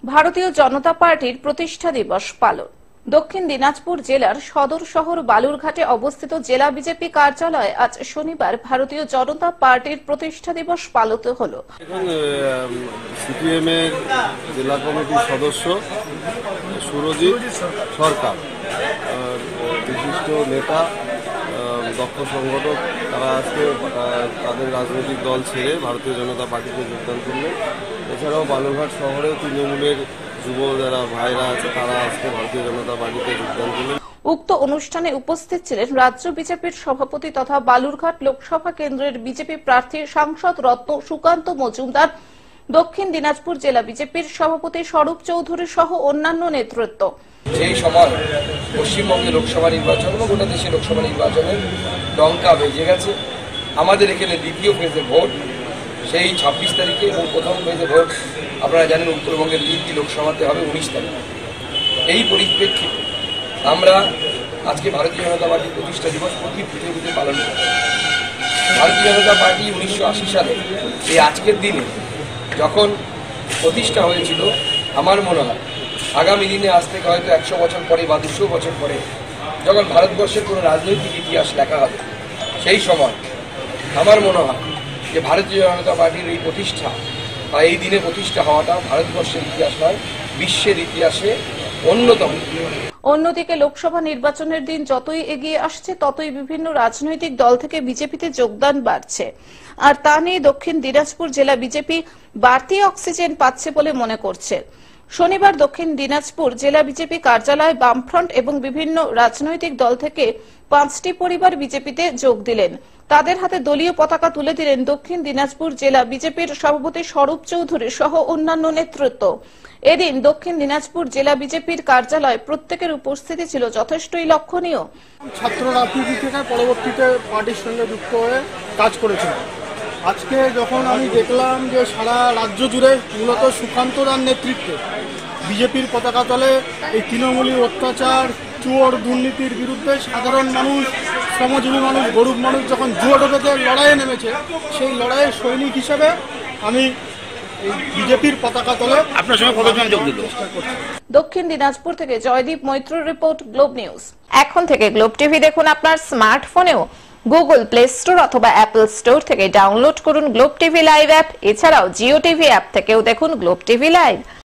ভারতীয় জনতা পার্টির প্রতিষ্ঠা দিবস পালন। দক্ষিণ দিনাজপুর জেলার সদর শহর বালুরঘাটে অবস্থিত জেলা বিজেপি কার্যালয়ে আজ শনিবার ভারতীয় জনতা পার্টির প্রতিষ্ঠা দিবস পালিত হলো। সিপিএম এর জেলা কমিটির সদস্য সুরজিৎ সরকার, বিশিষ্ট নেতা, দক্ষ সংগঠক, তারা আজকে তাদের রাজনৈতিক দল ছেড়ে ভারতীয় জনতা পার্টিতে যোগদান করলেন। এছাড়াও বালুরঘাট শহরে তৃণমূলের যুব যারা ভাইরা আছে তারা আজকে ভারতীয় জনতা পার্টিতে যোগদান করলেন। উক্ত অনুষ্ঠানে উপস্থিত ছিলেন রাজ্য বিজেপির সভাপতি তথা বালুরঘাট লোকসভা কেন্দ্রের বিজেপি প্রার্থী সাংসদ রত্ন সুকান্ত মজুমদার, দক্ষিণ দিনাজপুর জেলা বিজেপির সভাপতি স্বরূপ চৌধুরী সহ অন্যান্য নেতৃত্ব। সেই সময় পশ্চিমবঙ্গে লোকসভা নির্বাচন এবং গোটা দেশে লোকসভা নির্বাচনের ডঙ্কা বেজে গেছে। আমাদের এখানে দ্বিতীয় ফেজে ভোট সেই 26 তারিখে এবং প্রথম ফেজে ভোট আপনারা জানেন উত্তরবঙ্গের 3টি লোকসভাতে হবে 19 তারিখে। এই পরিপ্রেক্ষিতে আমরা আজকে ভারতীয় জনতা পার্টির প্রতিষ্ঠা দিবস প্রতি বুথে পালন করি। ভারতীয় জনতা পার্টি 1980 সালে এই আজকের দিনে যখন প্রতিষ্ঠা হয়েছিল, আমার মনে হয় আগামী দিনে আজ থেকে হয়তো 100 বছর পরে বা 200 বছর পরে যখন ভারতবর্ষের কোনো রাজনৈতিক ইতিহাস লেখা হবে, সেই সময় আমার মনে হয় যে ভারতীয় জনতা পার্টির এই প্রতিষ্ঠা বা এই দিনে প্রতিষ্ঠা হওয়াটা ভারতবর্ষের ইতিহাস নয়, বিশ্বের ইতিহাসে অন্যতম। অন্যদিকে লোকসভা নির্বাচনের দিন যতই এগিয়ে আসছে ততই বিভিন্ন রাজনৈতিক দল থেকে বিজেপিতে যোগদান বাড়ছে, আর তা নিয়ে দক্ষিণ দিনাজপুর জেলা বিজেপি বাড়তি অক্সিজেন পাচ্ছে বলে মনে করছে। শনিবার দক্ষিণ দিনাজপুর জেলা বিজেপি কার্যালয়ে বামফ্রন্ট এবং বিভিন্ন রাজনৈতিক দল থেকে 5টি পরিবার বিজেপিতে যোগ দিলেন। তাদের হাতে দলীয় পতাকা তুলে দিলেন দক্ষিণ দিনাজপুর জেলা বিজেপির সভাপতি স্বরূপ চৌধুরী সহ অন্যান্য নেতৃত্ব। এদিন দক্ষিণ দিনাজপুর জেলা বিজেপির কার্যালয়ে প্রত্যেকের উপস্থিতি ছিল যথেষ্টই লক্ষণীয়। ছাত্র রাজনীতি থেকে পরবর্তীতে পার্টির সঙ্গে যুক্ত হয়ে কাজ করেছিল। আজকে যখন আমি দেখলাম যে সারা রাজ্য জুড়ে মূলত সুকান্তদার নেতৃত্বে বিজেপির পতাকা তলে এই তৃণমূলী অত্যাচার, চোর, দুর্নীতির বিরুদ্ধে সাধারণ মানুষ, শ্রমজীবী মানুষ, গরিব মানুষ যখন জুয়ো পেতে লড়াইয়ে নেমেছে, সেই লড়াইয়ের সৈনিক হিসেবে আমি বিজেপির পতাকা তলে আপনার সঙ্গে কতজন যোগ দিল। দক্ষিণ দিনাজপুর থেকে জয়দীপ মৈত্রর রিপোর্ট, গ্লোব নিউজ। এখন থেকে গ্লোব টিভি দেখুন আপনার স্মার্টফোনেও। গুগল প্লে স্টোর অথবা অ্যাপল স্টোর থেকে ডাউনলোড করুন গ্লোব টিভি লাইভ অ্যাপ। এছাড়াও জিও টিভি অ্যাপ থেকেও দেখুন গ্লোব টিভি লাইভ।